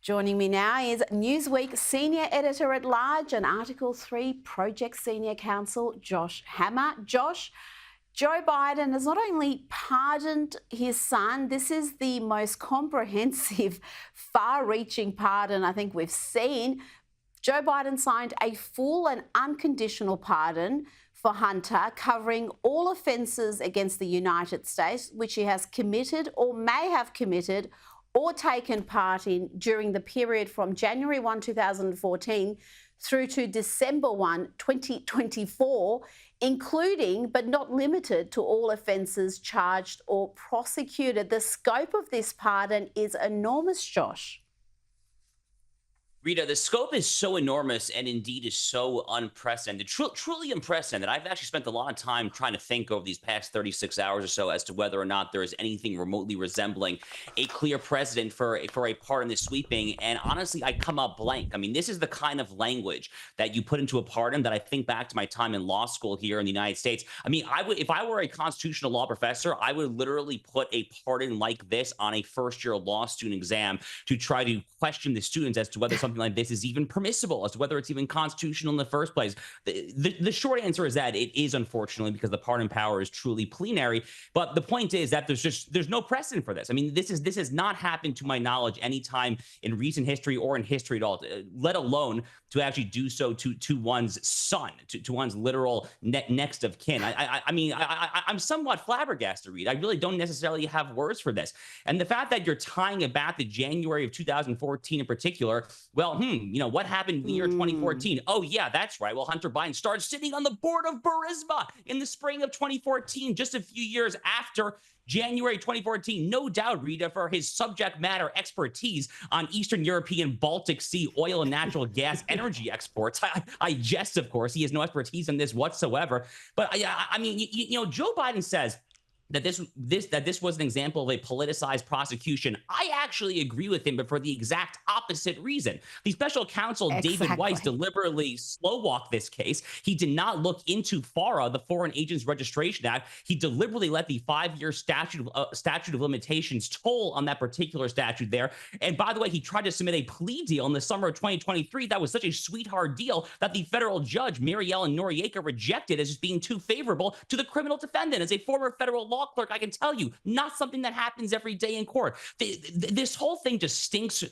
Joining me now is Newsweek Senior Editor-at-Large and Article 3 Project Senior Counsel, Josh Hammer. Josh, Joe Biden has not only pardoned his son, this is the most comprehensive, far-reaching pardon I think we've seen. Joe Biden signed a full and unconditional pardon for Hunter, covering all offences against the United States, which he has committed or may have committed or taken part in during the period from January 1, 2014 through to December 1, 2024, including but not limited to all offences charged or prosecuted. The scope of this pardon is enormous, Josh. Rita, the scope is so enormous and indeed is so unprecedented, truly unprecedented. I've actually spent a lot of time trying to think over these past 36 hours or so as to whether or not there is anything remotely resembling a clear precedent for a pardon this sweeping. And honestly, I come up blank. I mean, this is the kind of language that you put into a pardon that I think back to my time in law school here in the United States. I mean, if I were a constitutional law professor, I would literally put a pardon like this on a first-year law student exam to try to question the students as to whether something like this is even permissible, as to whether it's even constitutional in the first place. The short answer is that it is, unfortunately, because the pardon power is truly plenary. But the point is that there's no precedent for this. I mean, this has not happened to my knowledge any time in recent history or in history at all, let alone to actually do so to one's son, to one's literal next of kin. I mean, I'm somewhat flabbergasted, Reed. I really don't necessarily have words for this. And the fact that you're tying it back to January of 2014 in particular, well, what happened in the year 2014? Oh, yeah, that's right. Well, Hunter Biden started sitting on the board of Burisma in the spring of 2014, just a few years after January 2014, no doubt, Rita, for his subject matter expertise on Eastern European Baltic Sea oil and natural gas energy exports. I jest, of course. He has no expertise in this whatsoever. But I mean, Joe Biden says that this was an example of a politicized prosecution. I actually agree with him, but for the exact opposite reason. The special counsel, David Weiss, deliberately slow-walked this case. He did not look into FARA, the Foreign Agents Registration Act. He deliberately let the 5-year statute of limitations toll on that particular statute there. And by the way, he tried to submit a plea deal in the summer of 2023 that was such a sweetheart deal that the federal judge, Mary Ellen Noriega, rejected as just being too favorable to the criminal defendant. As a former federal law clerk, I can tell you, not something that happens every day in court. This whole thing just stinks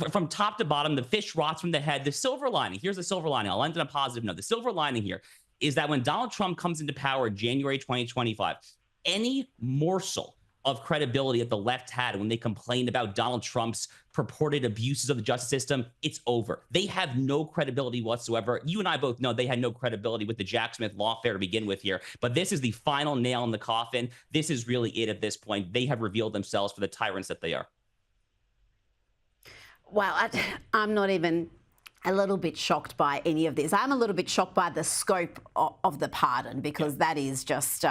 from top to bottom. The fish rots from the head. The silver lining, here's the silver lining. I'll end on a positive note. The silver lining here is that when Donald Trump comes into power in January 2025, any morsel of credibility that the left had when they complained about Donald Trump's purported abuses of the justice system, it's over. They have no credibility whatsoever. You and I both know they had no credibility with the Jack Smith lawfare to begin with here, but this is the final nail in the coffin. This is really it at this point. They have revealed themselves for the tyrants that they are. Well, I'm not even a little bit shocked by any of this. I'm a little bit shocked by the scope of the pardon, because that is just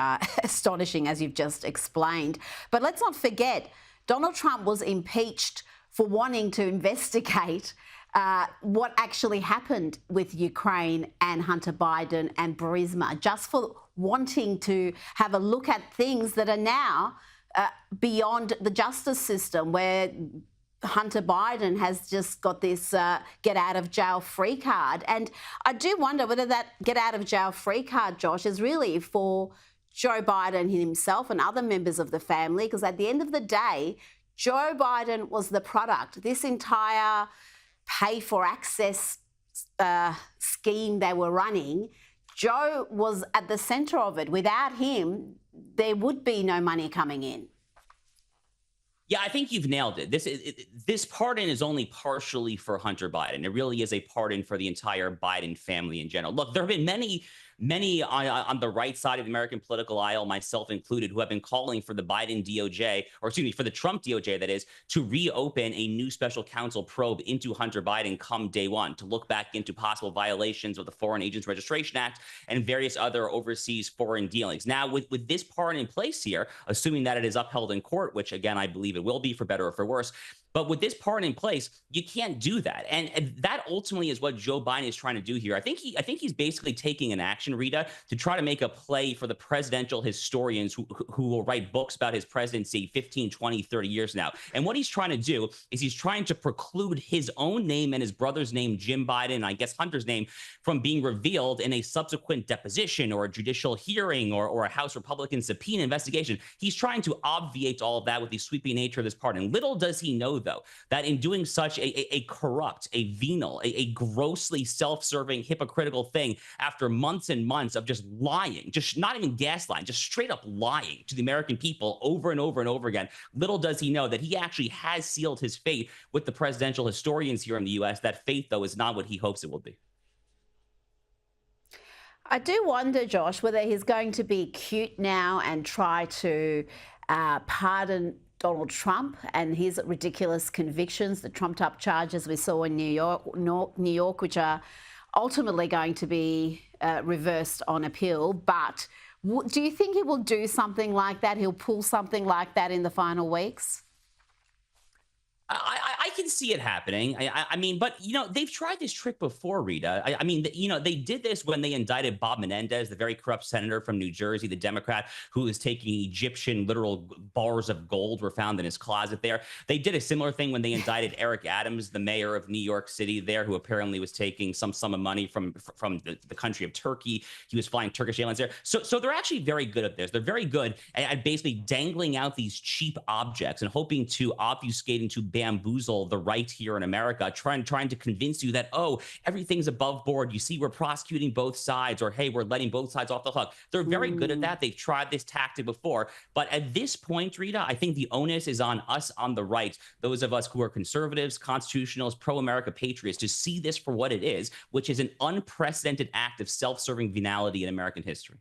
astonishing, as you've just explained. But let's not forget, Donald Trump was impeached for wanting to investigate what actually happened with Ukraine and Hunter Biden and Burisma, just for wanting to have a look at things that are now beyond the justice system, where Hunter Biden has just got this get out of jail free card. And I do wonder whether that get out of jail free card, Josh, is really for Joe Biden himself and other members of the family, because at the end of the day, Joe Biden was the product. This entire pay for access scheme they were running, Joe was at the centre of it. Without him, there would be no money coming in. Yeah, I think you've nailed it. This pardon is only partially for Hunter Biden. It really is a pardon for the entire Biden family in general. Look, there have been many on the right side of the American political aisle, myself included, who have been calling for the Biden DOJ, or excuse me, for the Trump DOJ, that is, to reopen a new special counsel probe into Hunter Biden come day one, to look back into possible violations of the Foreign Agents Registration Act and various other overseas foreign dealings. Now, with this pardon in place here, assuming that it is upheld in court, which again, I believe it will be for better or for worse, But with this pardon in place, you can't do that. And that ultimately is what Joe Biden is trying to do here. I think he's basically taking an action, Rita, to try to make a play for the presidential historians who will write books about his presidency 15, 20, 30 years now. And what he's trying to do is he's trying to preclude his own name and his brother's name, Jim Biden, and I guess Hunter's name, from being revealed in a subsequent deposition or a judicial hearing or a House Republican subpoena investigation. He's trying to obviate all of that with the sweeping nature of this pardon. Little does he know, though, that in doing such a corrupt, a venal, a grossly self-serving, hypocritical thing after months and months of just lying, just not even gaslighting, just straight up lying to the American people over and over and over again, little does he know that he actually has sealed his fate with the presidential historians here in the U.S. That fate, though, is not what he hopes it will be. I do wonder, Josh, whether he's going to be cute now and try to pardon Donald Trump and his ridiculous convictions, the trumped-up charges we saw in New York, which are ultimately going to be reversed on appeal. But do you think he will do something like that? He'll pull something like that in the final weeks? I can see it happening. I mean, but, they've tried this trick before, Rita. I mean, they did this when they indicted Bob Menendez, the very corrupt senator from New Jersey, the Democrat who was taking Egyptian literal bars of gold were found in his closet there. They did a similar thing when they indicted Eric Adams, the mayor of New York City there, who apparently was taking some sum of money from the country of Turkey. He was flying Turkish Airlines there. So they're actually very good at this. They're very good at basically dangling out these cheap objects and hoping to obfuscate and to bamboozle the right here in America, trying to convince you that, oh, everything's above board. You see, we're prosecuting both sides, or hey, we're letting both sides off the hook. They're very good at that. They've tried this tactic before. But at this point, Rita, I think the onus is on us on the right, those of us who are conservatives, constitutionalists, pro-America patriots, to see this for what it is, which is an unprecedented act of self-serving venality in American history.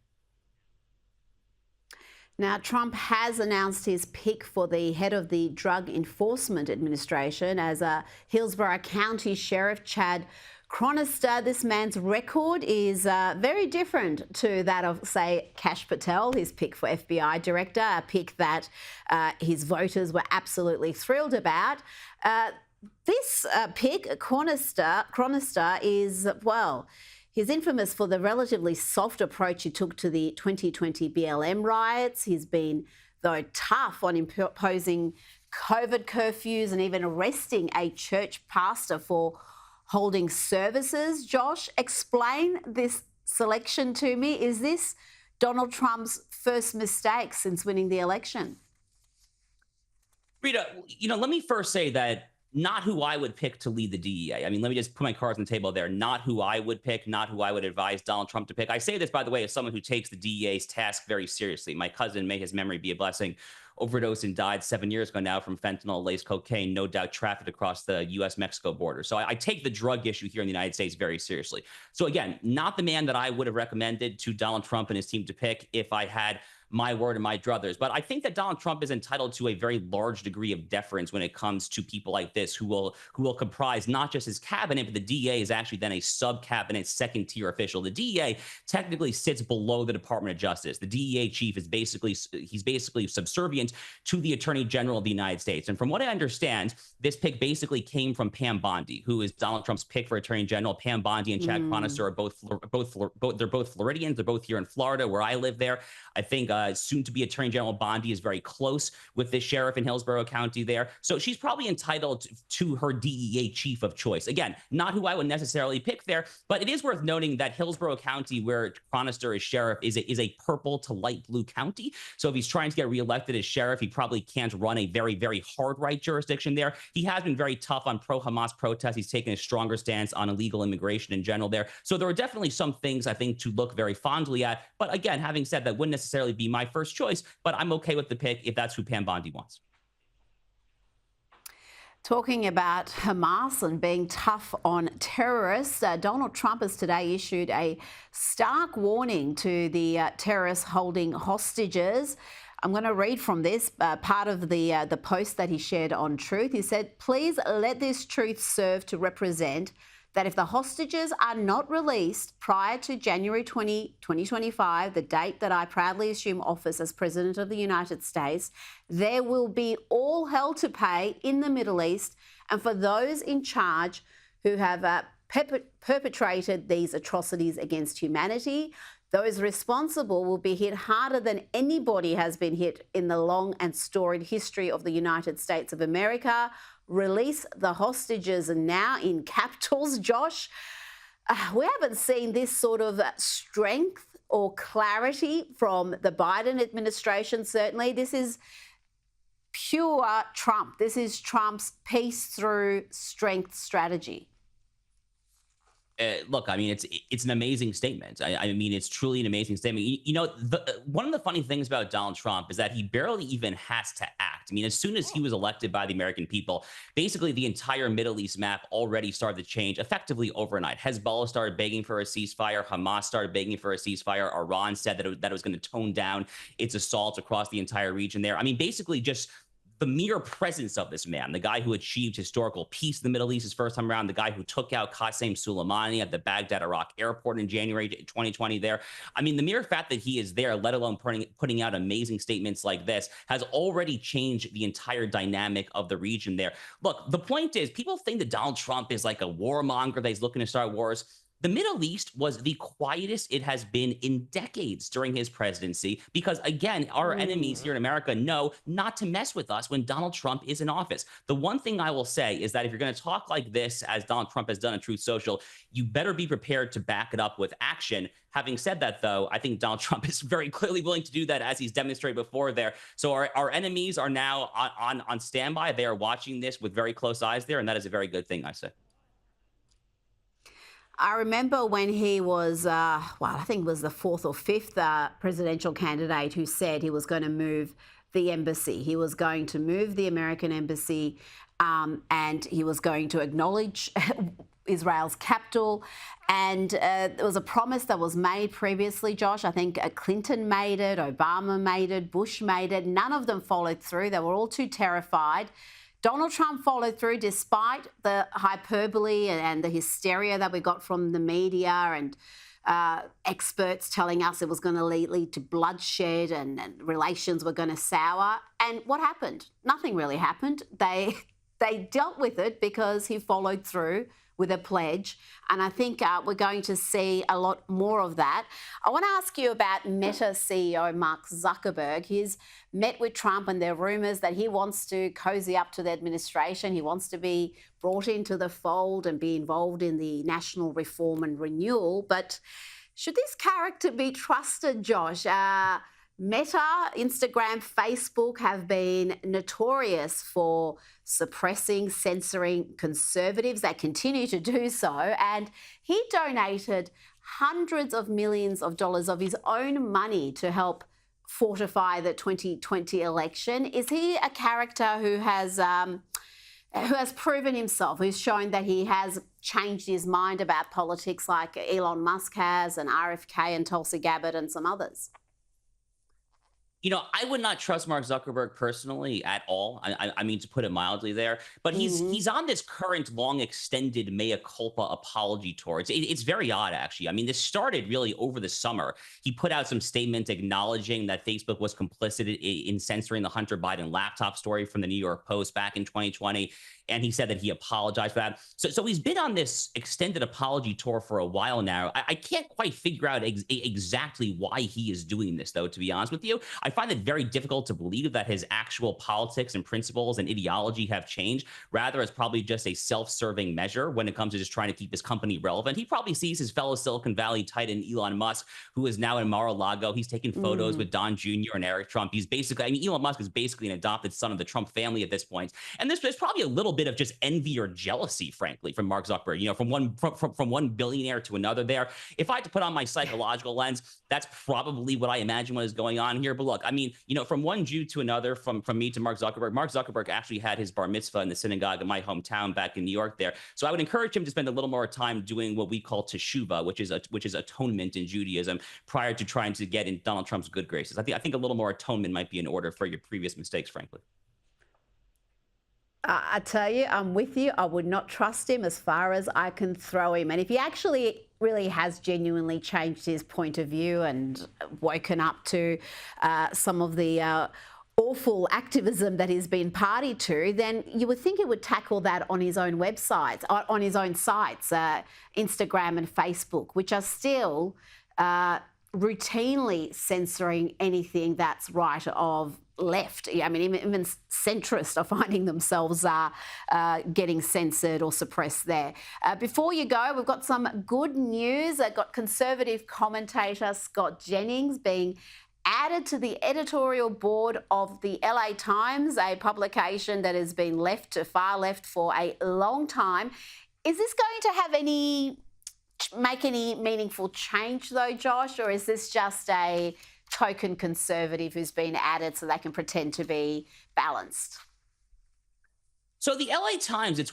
Now, Trump has announced his pick for the head of the Drug Enforcement Administration as Hillsborough County Sheriff Chad Chronister. This man's record is very different to that of, say, Kash Patel, his pick for FBI director, a pick that his voters were absolutely thrilled about. This pick, Chronister, is, well, he's infamous for the relatively soft approach he took to the 2020 BLM riots. He's been, though, tough on imposing COVID curfews and even arresting a church pastor for holding services. Josh, explain this selection to me. Is this Donald Trump's first mistake since winning the election? Rita, let me first say that not who I would pick to lead the DEA. I mean, let me just put my cards on the table there. Not who I would pick, not who I would advise Donald Trump to pick. I say this, by the way, as someone who takes the DEA's task very seriously. My cousin, may his memory be a blessing, overdosed and died 7 years ago now from fentanyl-laced cocaine, no doubt trafficked across the U.S.-Mexico border. So I take the drug issue here in the United States very seriously. So again, not the man that I would have recommended to Donald Trump and his team to pick if I had my word and my druthers. But I think that Donald Trump is entitled to a very large degree of deference when it comes to people like this who will comprise not just his cabinet, but the DEA is actually then a sub-cabinet, second-tier official. The DEA technically sits below the Department of Justice. The DEA chief is basically subservient to the Attorney General of the United States. And from what I understand, this pick basically came from Pam Bondi, who is Donald Trump's pick for Attorney General. Pam Bondi and Chad Chronister are both Floridians. They're both here in Florida, where I live there. I think soon-to-be Attorney General Bondi is very close with the sheriff in Hillsborough County there. So she's probably entitled to her DEA chief of choice. Again, not who I would necessarily pick there, but it is worth noting that Hillsborough County, where Chronister is sheriff, is a purple to light blue county. So if he's trying to get reelected as sheriff, he probably can't run a very, very hard right jurisdiction there. He has been very tough on pro-Hamas protests. He's taken a stronger stance on illegal immigration in general there. So there are definitely some things I think to look very fondly at. But again, having said that, wouldn't necessarily be my first choice, but I'm okay with the pick if that's who Pam Bondi wants. Talking about Hamas and being tough on terrorists, Donald Trump has today issued a stark warning to the terrorists holding hostages. I'm going to read from this part of the post that he shared on Truth. He said, "Please let this truth serve to represent that if the hostages are not released prior to January 2025, the date that I proudly assume office as President of the United States, there will be all hell to pay in the Middle East and for those in charge who have perpetrated these atrocities against humanity. Those responsible will be hit harder than anybody has been hit in the long and storied history of the United States of America. Release the hostages now, in capitals, Josh. We haven't seen this sort of strength or clarity from the Biden administration, certainly. This is pure Trump. This is Trump's peace through strength strategy. Look, I mean, it's an amazing statement. I mean, it's truly an amazing statement. You know, one of the funny things about Donald Trump is that he barely even has to act. I mean, as soon as he was elected by the American people, basically the entire Middle East map already started to change effectively overnight. Hezbollah started begging for a ceasefire. Hamas started begging for a ceasefire. Iran said that it was going to tone down its assault across the entire region there. I mean, basically just the mere presence of this man, the guy who achieved historical peace in the Middle East his first time around, the guy who took out Qasem Soleimani at the Baghdad, Iraq airport in January 2020 there. I mean, the mere fact that he is there, let alone putting out amazing statements like this, has already changed the entire dynamic of the region there. Look, the point is, people think that Donald Trump is like a warmonger, that he's looking to start wars. The Middle East was the quietest it has been in decades during his presidency because, again, our enemies here in America know not to mess with us when Donald Trump is in office. The one thing I will say is that if you're going to talk like this, as Donald Trump has done in Truth Social, you better be prepared to back it up with action. Having said that, though, I think Donald Trump is very clearly willing to do that, as he's demonstrated before there. So our enemies are now on standby. They are watching this with very close eyes there, and that is a very good thing, I say. I remember when he was, I think it was the fourth or fifth presidential candidate who said he was going to move the embassy. He was going to move the American embassy and he was going to acknowledge Israel's capital. And there was a promise that was made previously, Josh. I think Clinton made it, Obama made it, Bush made it. None of them followed through. They were all too terrified. Donald Trump followed through despite the hyperbole and the hysteria that we got from the media and experts telling us it was going to lead to bloodshed and relations were going to sour. And what happened? Nothing really happened. They dealt with it because he followed through with a pledge. And I think we're going to see a lot more of that. I want to ask you about Meta CEO Mark Zuckerberg. He's met with Trump and there are rumours that he wants to cozy up to the administration. He wants to be brought into the fold and be involved in the national reform and renewal. But should this character be trusted, Josh? Meta, Instagram, Facebook have been notorious for suppressing, censoring conservatives. They continue to do so. And he donated hundreds of millions of dollars of his own money to help fortify the 2020 election. Is he a character who has proven himself, who's shown that he has changed his mind about politics like Elon Musk has and RFK and Tulsi Gabbard and some others? You know, I would not trust Mark Zuckerberg personally at all. I mean, to put it mildly there, but he's on this current long extended mea culpa apology tour. It's very odd, actually. I mean, this started really over the summer. He put out some statement acknowledging that Facebook was complicit in censoring the Hunter Biden laptop story from the New York Post back in 2020. And he said that he apologized for that. So he's been on this extended apology tour for a while now. I can't quite figure out exactly why he is doing this, though, to be honest with you. I find it very difficult to believe that his actual politics and principles and ideology have changed. Rather, it's probably just a self-serving measure when it comes to just trying to keep his company relevant. He probably sees his fellow Silicon Valley titan, Elon Musk, who is now in Mar-a-Lago. He's taking photos with Don Jr. and Eric Trump. He's basically, I mean, Elon Musk is basically an adopted son of the Trump family at this point. And there's probably a little bit of just envy or jealousy, frankly, from Mark Zuckerberg, you know, from one billionaire to another there. If I had to put on my psychological lens, that's probably what I imagine what is going on here. But look, I mean, you know, from one Jew to another, from me to Mark Zuckerberg actually had his bar mitzvah in the synagogue in my hometown back in New York there. So I would encourage him to spend a little more time doing what we call teshuvah, which is atonement in Judaism, prior to trying to get in Donald Trump's good graces. I think a little more atonement might be in order for your previous mistakes, frankly. I tell you, I'm with you. I would not trust him as far as I can throw him. And if he actually really has genuinely changed his point of view and woken up to some of the awful activism that he's been party to, then you would think he would tackle that on his own websites, on his own sites, Instagram and Facebook, which are still routinely censoring anything that's right of left. I mean, even centrists are finding themselves getting censored or suppressed there. Before you go, we've got some good news. I've got Conservative commentator Scott Jennings being added to the editorial board of the LA Times, a publication that has been left to far left for a long time. Is this going to have make any meaningful change though, Josh, or is this just a token conservative who's been added so they can pretend to be balanced? So the LA Times, it's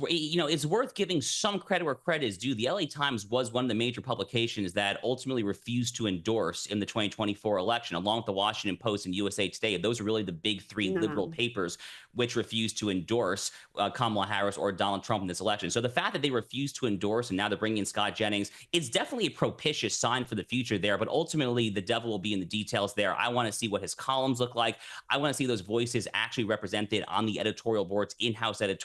worth giving some credit where credit is due. The LA Times was one of the major publications that ultimately refused to endorse in the 2024 election, along with the Washington Post and USA Today. Those are really the big three liberal papers which refused to endorse Kamala Harris or Donald Trump in this election. So the fact that they refused to endorse and now they're bringing in Scott Jennings, it's definitely a propitious sign for the future there. But ultimately, the devil will be in the details there. I want to see what his columns look like. I want to see those voices actually represented on the editorial boards, in-house editorials.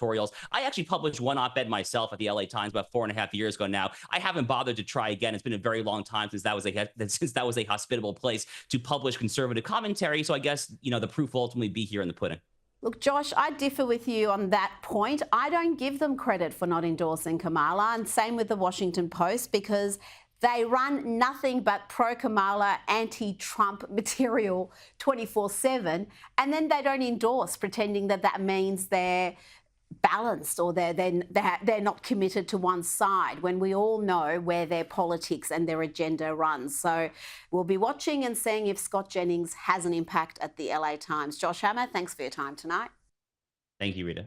I actually published one op-ed myself at the LA Times about 4.5 years ago now. I haven't bothered to try again. It's been a very long time since that was a hospitable place to publish conservative commentary. So I guess, the proof will ultimately be here in the pudding. Look, Josh, I differ with you on that point. I don't give them credit for not endorsing Kamala, and same with the Washington Post, because they run nothing but pro-Kamala, anti-Trump material 24/7, and then they don't endorse, pretending that that means they're balanced or they're not committed to one side, when we all know where their politics and their agenda runs. So we'll be watching and seeing if Scott Jennings has an impact at the LA Times. Josh Hammer, thanks for your time tonight. Thank you, Rita.